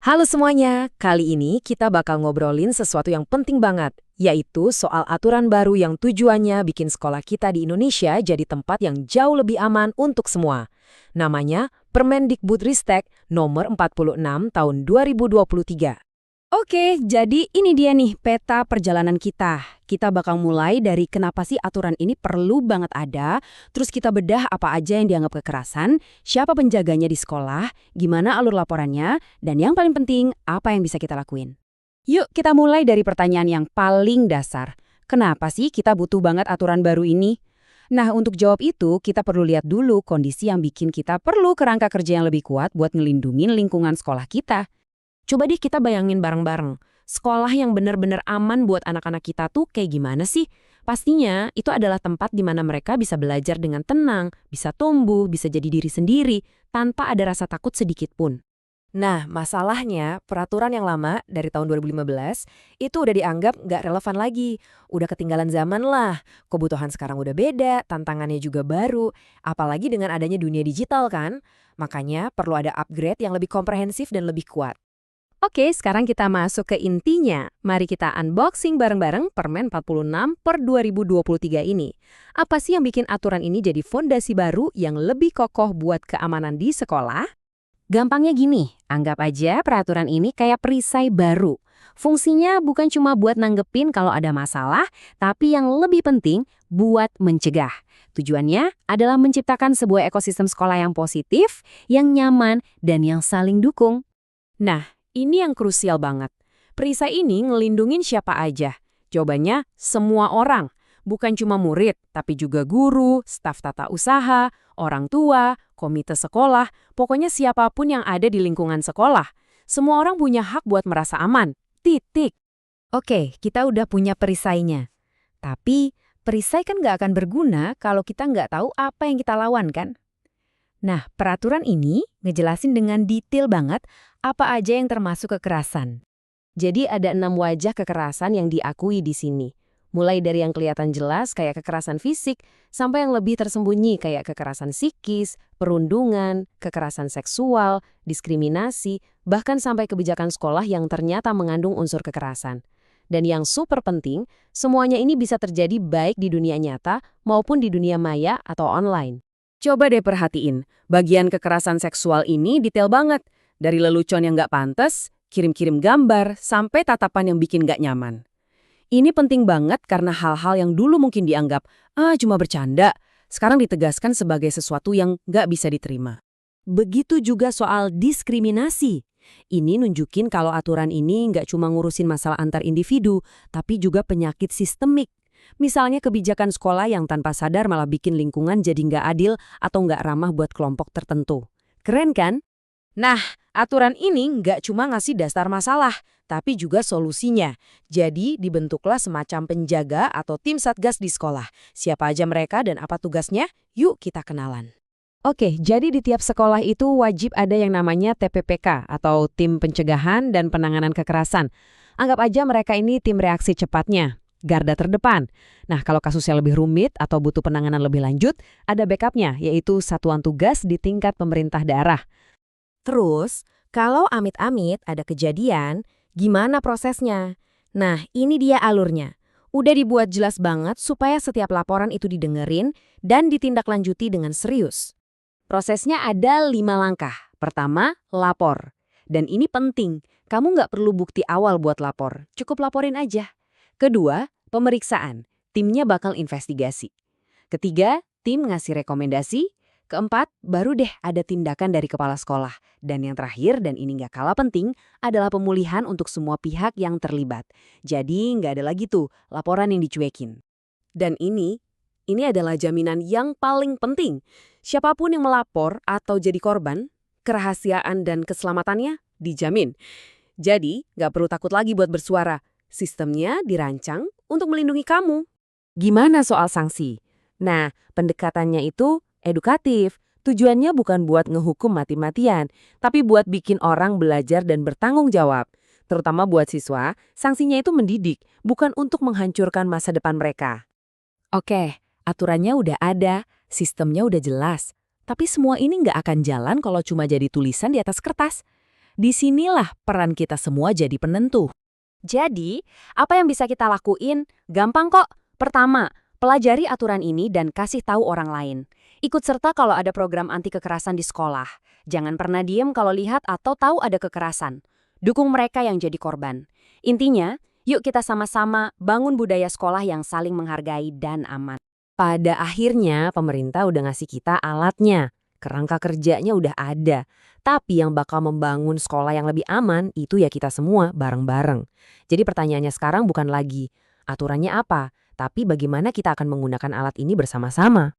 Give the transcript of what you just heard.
Halo semuanya, kali ini kita bakal ngobrolin sesuatu yang penting banget, yaitu soal aturan baru yang tujuannya bikin sekolah kita di Indonesia jadi tempat yang jauh lebih aman untuk semua. Namanya Permendikbudristek nomor 46 tahun 2023. Oke, jadi ini dia nih peta perjalanan kita. Kita bakal mulai dari kenapa sih aturan ini perlu banget ada, terus kita bedah apa aja yang dianggap kekerasan, siapa penjaganya di sekolah, gimana alur laporannya, dan yang paling penting, apa yang bisa kita lakuin. Yuk, kita mulai dari pertanyaan yang paling dasar. Kenapa sih kita butuh banget aturan baru ini? Nah, untuk jawab itu, kita perlu lihat dulu kondisi yang bikin kita perlu kerangka kerja yang lebih kuat buat ngelindungin lingkungan sekolah kita. Coba deh kita bayangin bareng-bareng, sekolah yang benar-benar aman buat anak-anak kita tuh kayak gimana sih? Pastinya itu adalah tempat di mana mereka bisa belajar dengan tenang, bisa tumbuh, bisa jadi diri sendiri, tanpa ada rasa takut sedikit pun. Nah, masalahnya peraturan yang lama dari tahun 2015 itu udah dianggap nggak relevan lagi. Udah ketinggalan zaman lah, kebutuhan sekarang udah beda, tantangannya juga baru, apalagi dengan adanya dunia digital kan. Makanya perlu ada upgrade yang lebih komprehensif dan lebih kuat. Oke, sekarang kita masuk ke intinya. Mari kita unboxing bareng-bareng Permen 46 per 2023 ini. Apa sih yang bikin aturan ini jadi fondasi baru yang lebih kokoh buat keamanan di sekolah? Gampangnya gini, anggap aja peraturan ini kayak perisai baru. Fungsinya bukan cuma buat nanggepin kalau ada masalah, tapi yang lebih penting buat mencegah. Tujuannya adalah menciptakan sebuah ekosistem sekolah yang positif, yang nyaman, dan yang saling dukung. Nah, ini yang krusial banget. Perisai ini ngelindungin siapa aja. Jawabannya, semua orang. Bukan cuma murid, tapi juga guru, staf tata usaha, orang tua, komite sekolah, pokoknya siapapun yang ada di lingkungan sekolah. Semua orang punya hak buat merasa aman. Titik. Oke, kita udah punya perisainya. Tapi, perisai kan nggak akan berguna kalau kita nggak tahu apa yang kita lawan kan? Nah, peraturan ini ngejelasin dengan detail banget apa aja yang termasuk kekerasan. Jadi ada 6 wajah kekerasan yang diakui di sini. Mulai dari yang kelihatan jelas kayak kekerasan fisik, sampai yang lebih tersembunyi kayak kekerasan psikis, perundungan, kekerasan seksual, diskriminasi, bahkan sampai kebijakan sekolah yang ternyata mengandung unsur kekerasan. Dan yang super penting, semuanya ini bisa terjadi baik di dunia nyata maupun di dunia maya atau online. Coba deh perhatiin, bagian kekerasan seksual ini detail banget. Dari lelucon yang nggak pantas, kirim-kirim gambar, sampai tatapan yang bikin nggak nyaman. Ini penting banget karena hal-hal yang dulu mungkin dianggap, cuma bercanda, sekarang ditegaskan sebagai sesuatu yang nggak bisa diterima. Begitu juga soal diskriminasi. Ini nunjukin kalau aturan ini nggak cuma ngurusin masalah antar individu, tapi juga penyakit sistemik. Misalnya kebijakan sekolah yang tanpa sadar malah bikin lingkungan jadi nggak adil atau nggak ramah buat kelompok tertentu. Keren kan? Nah, aturan ini nggak cuma ngasih dasar masalah, tapi juga solusinya. Jadi dibentuklah semacam penjaga atau tim satgas di sekolah. Siapa aja mereka dan apa tugasnya? Yuk kita kenalan. Oke, jadi di tiap sekolah itu wajib ada yang namanya TPPK atau Tim Pencegahan dan Penanganan Kekerasan. Anggap aja mereka ini tim reaksi cepatnya. Garda terdepan. Nah, kalau kasusnya lebih rumit atau butuh penanganan lebih lanjut, ada backupnya, yaitu satuan tugas di tingkat pemerintah daerah. Terus, kalau amit-amit ada kejadian, gimana prosesnya? Nah, ini dia alurnya. Udah dibuat jelas banget supaya setiap laporan itu didengerin dan ditindaklanjuti dengan serius. Prosesnya ada 5 langkah. Pertama, lapor. Dan ini penting, kamu nggak perlu bukti awal buat lapor, cukup laporin aja. Kedua, pemeriksaan. Timnya bakal investigasi. Ketiga, tim ngasih rekomendasi. Keempat, baru deh ada tindakan dari kepala sekolah. Dan yang terakhir, dan ini nggak kalah penting, adalah pemulihan untuk semua pihak yang terlibat. Jadi nggak ada lagi tuh laporan yang dicuekin. Dan ini adalah jaminan yang paling penting. Siapapun yang melapor atau jadi korban, kerahasiaan dan keselamatannya dijamin. Jadi nggak perlu takut lagi buat bersuara. Sistemnya dirancang untuk melindungi kamu. Gimana soal sanksi? Nah, pendekatannya itu edukatif. Tujuannya bukan buat ngehukum mati-matian, tapi buat bikin orang belajar dan bertanggung jawab. Terutama buat siswa, sanksinya itu mendidik, bukan untuk menghancurkan masa depan mereka. Oke, aturannya udah ada, sistemnya udah jelas. Tapi semua ini nggak akan jalan kalau cuma jadi tulisan di atas kertas. Disinilah peran kita semua jadi penentu. Jadi, apa yang bisa kita lakuin? Gampang kok. Pertama, pelajari aturan ini dan kasih tahu orang lain. Ikut serta kalau ada program anti kekerasan di sekolah. Jangan pernah diem kalau lihat atau tahu ada kekerasan. Dukung mereka yang jadi korban. Intinya, yuk kita sama-sama bangun budaya sekolah yang saling menghargai dan aman. Pada akhirnya, pemerintah udah ngasih kita alatnya. Kerangka kerjanya udah ada. Tapi yang bakal membangun sekolah yang lebih aman itu ya kita semua bareng-bareng. Jadi pertanyaannya sekarang bukan lagi aturannya apa, tapi bagaimana kita akan menggunakan alat ini bersama-sama.